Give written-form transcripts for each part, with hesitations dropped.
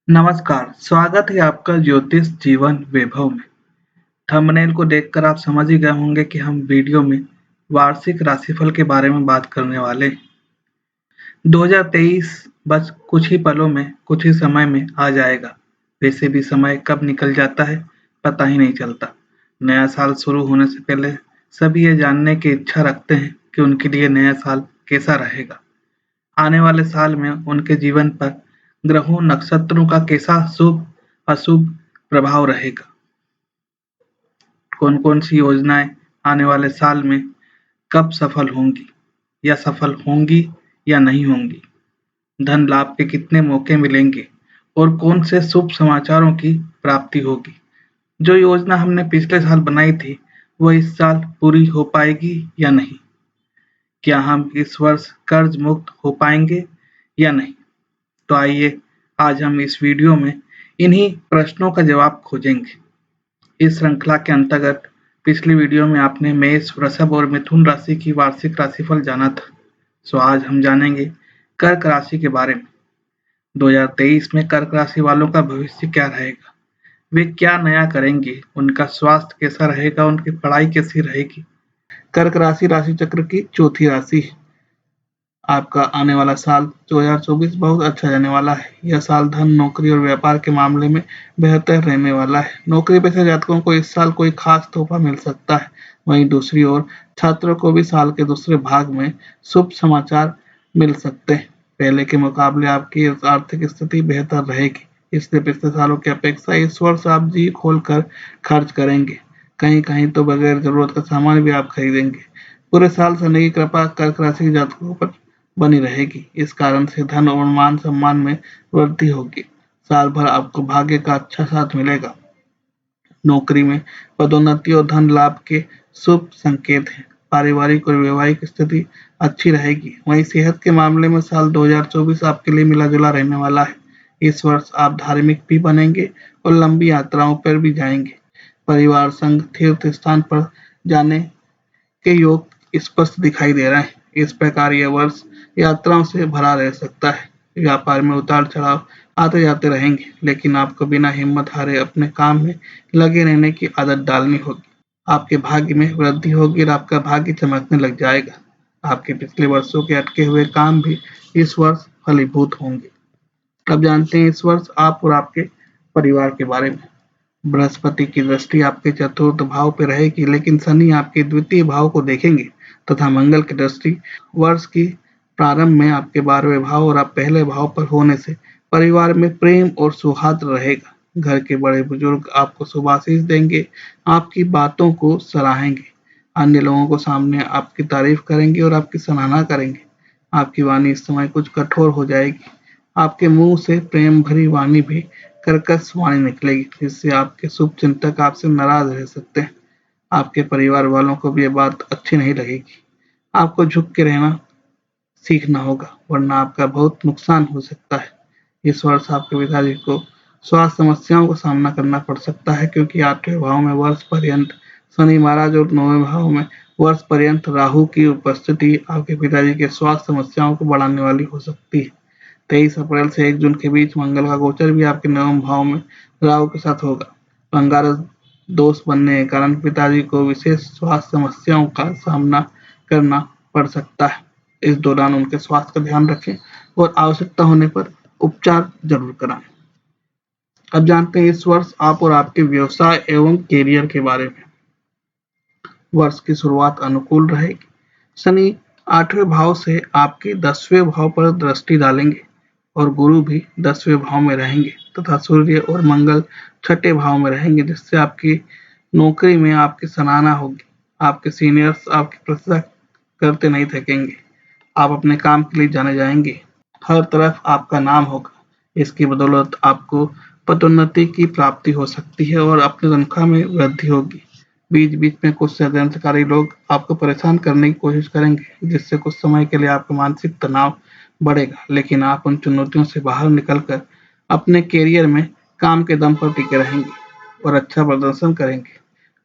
नमस्कार, स्वागत है आपका ज्योतिष जीवन वैभव में। थंबनेल को देखकर आप समझ ही गए होंगे कि हम वीडियो में वार्षिक राशिफल के बारे में बात करने वाले हैं। 2023 बस कुछ ही पलों में, कुछ ही समय में आ जाएगा। वैसे भी समय कब निकल जाता है, पता ही नहीं चलता। नया साल शुरू होने से पहले सभी ये जानने की इच्छा रखते हैं कि उनके लिए नया साल कैसा रहेगा। आने वाले साल में उनके जीवन पर ग्रहों नक्षत्रों का कैसा शुभ अशुभ प्रभाव रहेगा, कौन कौन सी योजनाएं आने वाले साल में कब सफल होंगी या सफल होंगी या नहीं होंगी, धन लाभ के कितने मौके मिलेंगे और कौन से शुभ समाचारों की प्राप्ति होगी। जो योजना हमने पिछले साल बनाई थी वो इस साल पूरी हो पाएगी या नहीं, क्या हम इस वर्ष कर्ज मुक्त हो पाएंगे या नहीं। तो आइए आज हम इस वीडियो में इन्हीं प्रश्नों का जवाब खोजेंगे। इस श्रृंखला के अंतर्गत पिछली वीडियो में आपने मेष, वृषभ और मिथुन राशि की वार्षिक राशिफल जाना था। सो आज हम जानेंगे कर्क राशि के बारे में। 2023 में कर्क राशि वालों का भविष्य क्या रहेगा, वे क्या नया करेंगे, उनका स्वास्थ्य कैसा रहेगा, उनकी पढ़ाई कैसी रहेगी। कर्क राशि राशि चक्र की चौथी राशि है। आपका आने वाला साल 2024 बहुत अच्छा जाने वाला है। यह साल धन, नौकरी और व्यापार के मामले में बेहतर रहने वाला है। नौकरी पेशा जातकों को इस साल कोई खास तोहफा मिल सकता है। वहीं दूसरी ओर छात्रों को भी साल के दूसरे भाग में शुभ समाचार मिल सकते हैं। पहले के मुकाबले आपकी आर्थिक स्थिति बेहतर रहेगी, इसलिए पिछले सालों की अपेक्षा इस वर्ष आप जी खोल कर खर्च करेंगे। कहीं कहीं तो बगैर जरूरत का सामान भी आप खरीदेंगे। पूरे साल शनि की कृपा कर्क राशि के जातकों पर बनी रहेगी। इस कारण से धन और मान सम्मान में वृद्धि होगी। साल भर आपको भाग्य का अच्छा साथ मिलेगा। नौकरी में पदोन्नति और धन लाभ के शुभ संकेत हैं। पारिवारिक और वैवाहिक स्थिति अच्छी रहेगी। वहीं सेहत के मामले में साल 2024 आपके लिए मिला जुला रहने वाला है। इस वर्ष आप धार्मिक भी बनेंगे और लंबी यात्राओं पर भी जाएंगे। परिवार संग तीर्थ स्थान पर जाने के योग स्पष्ट दिखाई दे रहे हैं। इस प्रकार यह वर्ष यात्राओं से भरा रह सकता है। व्यापार में उतार चढ़ाव आते जाते रहेंगे, लेकिन आपको बिना हिम्मत हारे अपने काम में लगे रहने की आदत डालनी होगी। आपके भाग्य में वृद्धि होगी और आपका भाग्य चमकने लग जाएगा। आपके पिछले वर्षों के अटके हुए काम भी इस वर्ष फलीभूत होंगे। अब जानते हैं इस वर्ष आप और आपके परिवार के बारे में। बृहस्पति की दृष्टि आपके चतुर्थ भाव पर रहेगी, लेकिन शनि आपके द्वितीय भाव को देखेंगे तथा मंगल की दृष्टि वर्ष की प्रारंभ में आपके 12वें भाव और आप पहले भाव पर होने से परिवार में प्रेम और सौहार्द रहेगा। घर के बड़े बुजुर्ग आपको शुभाशीष देंगे, आपकी बातों को सराहेंगे, अन्य लोगों को सामने आपकी तारीफ करेंगे और आपकी सराहना करेंगे। आपकी वाणी इस समय कुछ कठोर हो जाएगी। आपके मुंह से प्रेम भरी वाणी भी कर्कश वाणी निकलेगी, जिससे आपके शुभ चिंतक आपसे नाराज रह सकते हैं। आपके परिवार वालों को भी ये बात अच्छी नहीं लगेगी। आपको झुक के रहना सीखना होगा, वरना आपका बहुत नुकसान हो सकता है। इस वर्ष आपके पिताजी को स्वास्थ्य समस्याओं का सामना करना पड़ सकता है, क्योंकि 8वें भाव में वर्ष पर्यंत शनि महाराज और 9वें भाव में वर्ष पर्यंत राहु की उपस्थिति आपके पिताजी के स्वास्थ्य समस्याओं को बढ़ाने वाली हो सकती है। 23 अप्रैल से 1 जून के बीच मंगल का गोचर भी आपके 9वें भाव में राहु के साथ होगा। अंगारक दोष बनने के कारण पिताजी को विशेष स्वास्थ्य समस्याओं का सामना करना पड़ सकता है। इस दौरान उनके स्वास्थ्य का ध्यान रखें और आवश्यकता होने पर उपचार जरूर कराएं। अब जानते हैं इस वर्ष आप और आपके व्यवसाय एवं कैरियर के बारे में। वर्ष की शुरुआत अनुकूल रहेगी। शनि 8वें भाव से आपके 10वें भाव पर दृष्टि डालेंगे और गुरु भी 10वें भाव में रहेंगे तथा सूर्य और मंगल 6ठे भाव में रहेंगे, जिससे आपकी नौकरी में आपकी सराहना होगी। आपके सीनियर्स आपकी प्रशंसा करते नहीं थकेंगे। आप अपने काम के लिए जाने जाएंगे। हर तरफ आपका नाम होगा। इसकी बदौलत आपको पदोन्नति की प्राप्ति हो सकती है और अपनी तनख्वाह में वृद्धि होगी। बीच बीच में कुछ षड्यंत्रकारी लोग आपको परेशान करने की कोशिश करेंगे, जिससे कुछ समय के लिए आपका मानसिक तनाव बढ़ेगा, लेकिन आप उन चुनौतियों से बाहर निकलकर अपने कैरियर में काम के दम पर टिके रहेंगे और अच्छा प्रदर्शन करेंगे।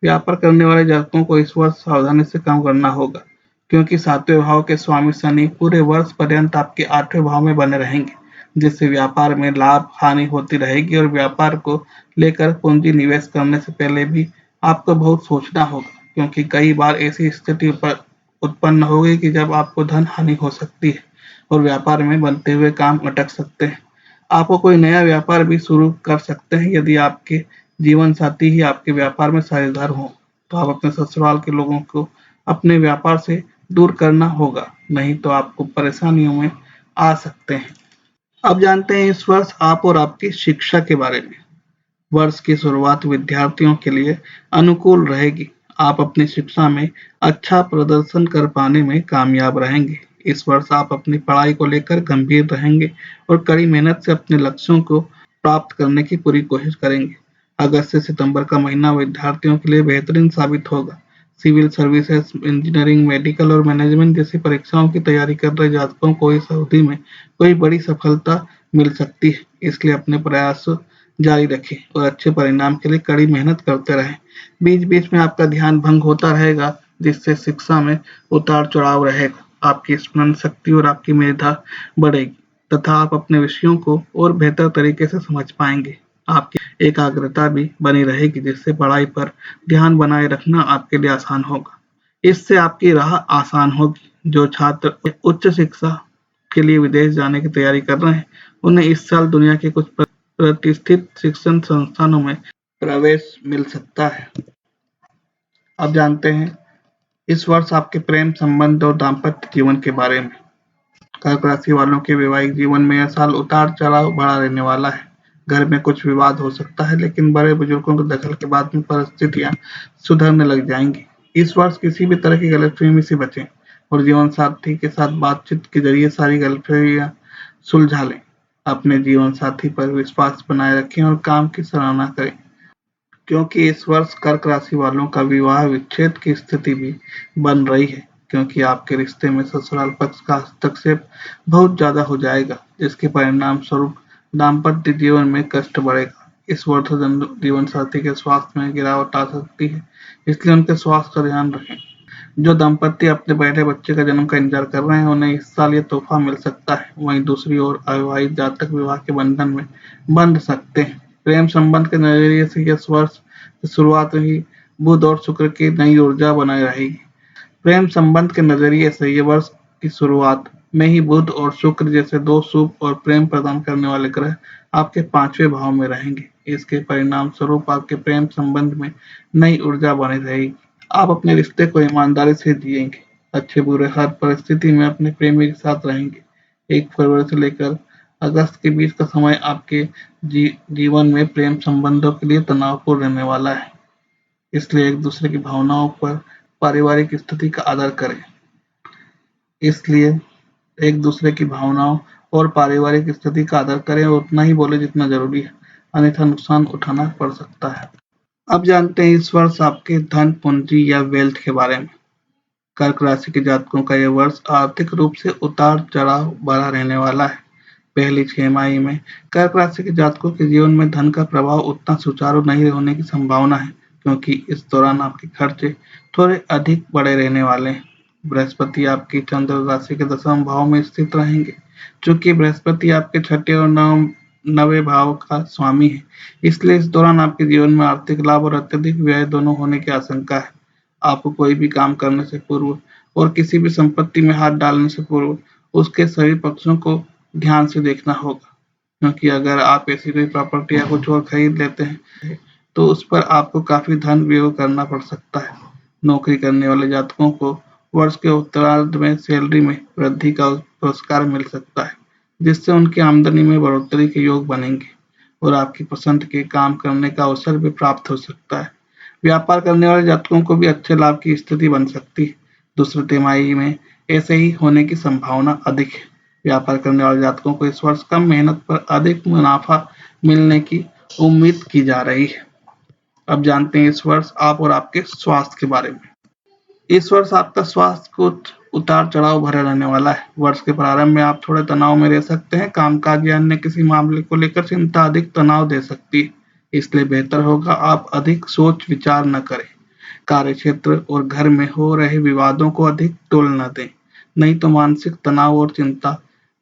व्यापार करने वाले जातकों को इस वर्ष सावधानी से काम करना होगा, क्योंकि 7वें भाव के स्वामी शनि पूरे वर्ष पर्यंत आपके 8वें भाव में बने रहेंगे जिससे व्यापार में लाभ हानि होती रहेगी और व्यापार को लेकर पूंजी निवेश करने से पहले भी आपको बहुत सोचना होगा, क्योंकि कई बार ऐसी स्थिति पर उत्पन्न होगी कि जब आपको धन हानि हो सकती है और व्यापार में बनते हुए काम अटक सकते हैं। आपको कोई नया व्यापार भी शुरू कर सकते हैं। यदि आपके जीवन साथी ही आपके व्यापार में साझेदार हों, तो आप अपने ससुराल के लोगों को अपने व्यापार से दूर करना होगा, नहीं तो आपको परेशानियों में आ सकते हैं। अब जानते हैं इस वर्ष आप और आपकी शिक्षा के बारे में। वर्ष की शुरुआत विद्यार्थियों के लिए अनुकूल रहेगी। आप अपनी शिक्षा में अच्छा प्रदर्शन कर पाने में कामयाब रहेंगे। इस वर्ष आप अपनी पढ़ाई को लेकर गंभीर रहेंगे और कड़ी मेहनत से अपने लक्ष्यों को प्राप्त करने की पूरी कोशिश करेंगे। अगस्त से सितंबर का महीना विद्यार्थियों के लिए बेहतरीन साबित होगा। सिविल सर्विसेज, इंजीनियरिंग, मेडिकल और मैनेजमेंट जैसी परीक्षाओं की तैयारी कर रहे जातकों को इस अवधि में कोई बड़ी सफलता मिल सकती है। इसलिए अपने प्रयास जारी रखें और अच्छे परिणाम के लिए कड़ी मेहनत करते रहें। बीच-बीच में आपका ध्यान भंग होता रहेगा, जिससे शिक्षा में उतार-चढ़ाव रहेगा। आपकी स्मरण शक्ति और आपकी मेधा बढ़ेगी तथा आप अपने विषयों को और बेहतर तरीके से समझ पाएंगे। आपकी एकाग्रता भी बनी रहेगी, जिससे पढ़ाई पर ध्यान बनाए रखना आपके लिए आसान होगा। इससे आपकी राह आसान होगी। जो छात्र उच्च शिक्षा के लिए विदेश जाने की तैयारी कर रहे हैं, उन्हें इस साल दुनिया के कुछ प्रतिष्ठित शिक्षण संस्थानों में प्रवेश मिल सकता है। अब जानते हैं इस वर्ष आपके प्रेम संबंध और दाम्पत्य जीवन के बारे में। कर्क राशि वालों के वैवाहिक जीवन में यह साल उतार चढ़ाव भरा रहने वाला है। घर में कुछ विवाद हो सकता है, लेकिन बड़े बुजुर्गों के दखल के बाद में परिस्थितियां सुधरने लग जाएंगी। इस वर्ष किसी भी तरह की गलतफहमी से बचें और जीवन साथी के साथ बातचीत के जरिए सारी गलतफहमियां सुलझा लें। अपने जीवन साथी पर विश्वास बनाए रखें और काम की सराहना करें, क्योंकि इस वर्ष कर्क राशि वालों का विवाह विच्छेद की स्थिति भी बन रही है, क्योंकि आपके रिश्ते में ससुराल पक्ष का हस्तक्षेप बहुत ज्यादा हो जाएगा, जिसके परिणाम स्वरूप दाम्पत्य जीवन में कष्ट बढ़ेगा। इस वर्ष जीवन साथी के स्वास्थ्य में गिरावट आ सकती है, इसलिए उनके स्वास्थ्य का ध्यान रखें। जो दंपत्ति अपने पहले बच्चे का जन्म का इंतजार कर रहे हैं, उन्हें इस साल ये तोहफा मिल सकता है। वहीं दूसरी ओर अविवाहित जातक विवाह के बंधन में बंध सकते हैं। प्रेम संबंध के नजरिए से इस वर्ष की शुरुआत ही बुध और शुक्र की नई ऊर्जा बनाए रहेगी। प्रेम संबंध के नजरिए से ये वर्ष की शुरुआत में ही बुध और शुक्र जैसे दो शुभ और प्रेम प्रदान करने वाले ग्रह आपके 5वें भाव में रहेंगे। इसके परिणाम स्वरूप आपके प्रेम संबंध में नई ऊर्जा बनी रहेगी। आप अपने रिश्ते को ईमानदारी से जिएंगे, अच्छे बुरे हर परिस्थिति में अपने प्रेमी के साथ रहेंगे। 1 फरवरी से लेकर अगस्त के बीच का समय आपके जीवन में प्रेम संबंधों के लिए तनावपूर्ण रहने वाला है, इसलिए एक दूसरे की भावनाओं पर पारिवारिक स्थिति का आदर करें। इसलिए एक दूसरे की भावनाओं और पारिवारिक स्थिति का आदर करें और उतना ही बोले जितना जरूरी है, अन्यथा नुकसान उठाना पड़ सकता है। अब जानते हैं इस वर्ष आपके धन पूंजी या वेल्थ के बारे में। कर्क राशि के जातकों का यह वर्ष आर्थिक रूप से उतार चढ़ाव भरा रहने वाला है। पहली 6 में कर्क राशि के जातकों के जीवन में धन का प्रभाव उतना सुचारू नहीं होने की संभावना है, क्योंकि इस दौरान आपके खर्चे थोड़े अधिक बड़े रहने वाले हैं। बृहस्पति आपकी चंद्र राशि के 10वें भाव में स्थित रहेंगे। चूंकि बृहस्पति आपके 6ठे और 9वें भाव का स्वामी है, इसलिए इस दौरान आपके जीवन में आर्थिक लाभ और अत्यधिक व्यय दोनों होने की आशंका है। आपको कोई भी काम करने से पूर्व और किसी भी संपत्ति में हाथ डालने से पूर्व उसके सभी पक्षों को ध्यान से देखना होगा, क्योंकि अगर आप ऐसी कोई प्रॉपर्टी या कुछ और खरीद लेते हैं, तो उस पर आपको काफी धन व्यय करना पड़ सकता है। नौकरी करने वाले जातकों को वर्ष के उत्तरार्ध में सैलरी में वृद्धि का पुरस्कार मिल सकता है, जिससे उनकी आमदनी में बढ़ोतरी के योग बनेंगे और आपकी पसंद के काम करने का अवसर भी प्राप्त हो सकता है। व्यापार करने वाले जातकों को भी अच्छे लाभ की स्थिति बन सकती है। दूसरे तिमाही में ऐसे ही होने की संभावना अधिक है। व्यापार करने वाले जातकों को इस वर्ष कम मेहनत पर अधिक मुनाफा मिलने की उम्मीद की जा रही है। अब जानते हैं इस वर्ष आप और आपके स्वास्थ्य के बारे में। इस वर्ष आपका स्वास्थ्य कुछ उतार चढ़ाव भरा रहने वाला है। वर्ष के प्रारंभ में आप थोड़े तनाव में रह सकते हैं। कामकाज या अन्य किसी मामले को लेकर चिंता अधिक तनाव दे सकती है, इसलिए बेहतर होगा आप अधिक सोच विचार न करें। कार्यक्षेत्र और घर में हो रहे विवादों को अधिक तोल न दें, नहीं तो मानसिक तनाव और चिंता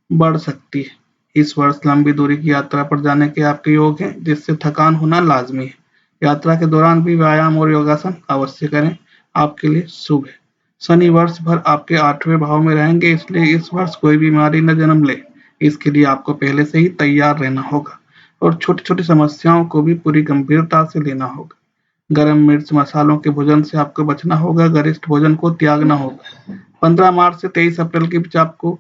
बढ़ सकती है। इस वर्ष लंबी दूरी की यात्रा पर जाने के आपके योग हैं, जिससे थकान होना लाजमी है। यात्रा के दौरान भी व्यायाम और योगासन अवश्य करें, आपके लिए शुभ है। शनि वर्ष भर आपके 8वें भाव में रहेंगे, इसलिए इस वर्ष कोई बीमारी न जन्म ले। इसके लिए आपको पहले से ही तैयार रहना होगा और छोटी-छोटी समस्याओं को भी पूरी गंभीरता से लेना होगा। गरम मिर्च मसालों के भोजन से आपको बचना होगा, गरिष्ठ भोजन को त्यागना होगा। 15 मार्च से 23 अप्रैल के बीच आपको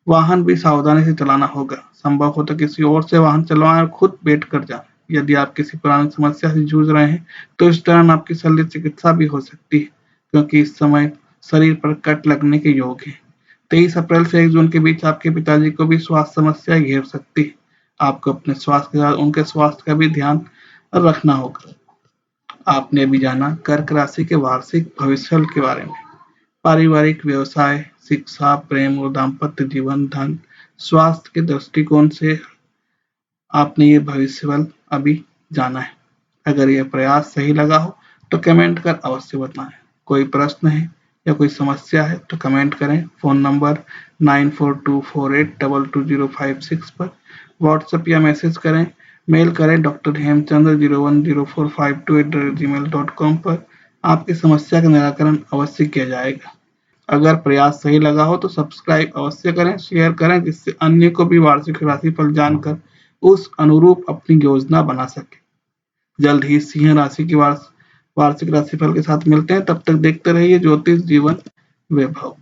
वाहन भी सावधानी से चलाना होगा। संभव हो तो किसी और से वाहन चलवाएं और खुद बैठ कर जाएं। यदि आप किसी पुरानी समस्या से जूझ रहे हैं, तो इस दौरान आपकी शल्य चिकित्सा भी हो सकती है, क्योंकि इस समय शरीर पर कट लगने के योग हैं। 23 अप्रैल से 1 जून के बीच आपके पिताजी को भी स्वास्थ्य समस्याएं घेर सकती है। आपको अपने स्वास्थ्य के साथ उनके स्वास्थ्य का भी ध्यान रखना होगा। आपने अभी जाना कर्क राशि के वार्षिक भविष्यफल के बारे में। पारिवारिक, व्यवसाय, शिक्षा, प्रेम और दाम्पत्य जीवन, धन, स्वास्थ्य के दृष्टिकोण से आपने ये भविष्यफल अभी जाना है। अगर यह प्रयास सही लगा हो तो कमेंट कर अवश्य बताएं। कोई प्रश्न है या कोई समस्या है तो कमेंट करें। फ़ोन नंबर 9424822056 पर व्हाट्सएप या मैसेज करें। मेल करें drhemchandra0104552@gmail.com पर। आपकी समस्या का निराकरण अवश्य किया जाएगा। अगर प्रयास सही लगा हो तो सब्सक्राइब अवश्य करें, शेयर करें, जिससे अन्य को भी वार्षिक राशिफल जानकर उस अनुरूप अपनी योजना बना सके। जल्द ही सिंह राशि की वार्षिक राशिफल के साथ मिलते हैं। तब तक देखते रहिए ज्योतिष जीवन वैभव।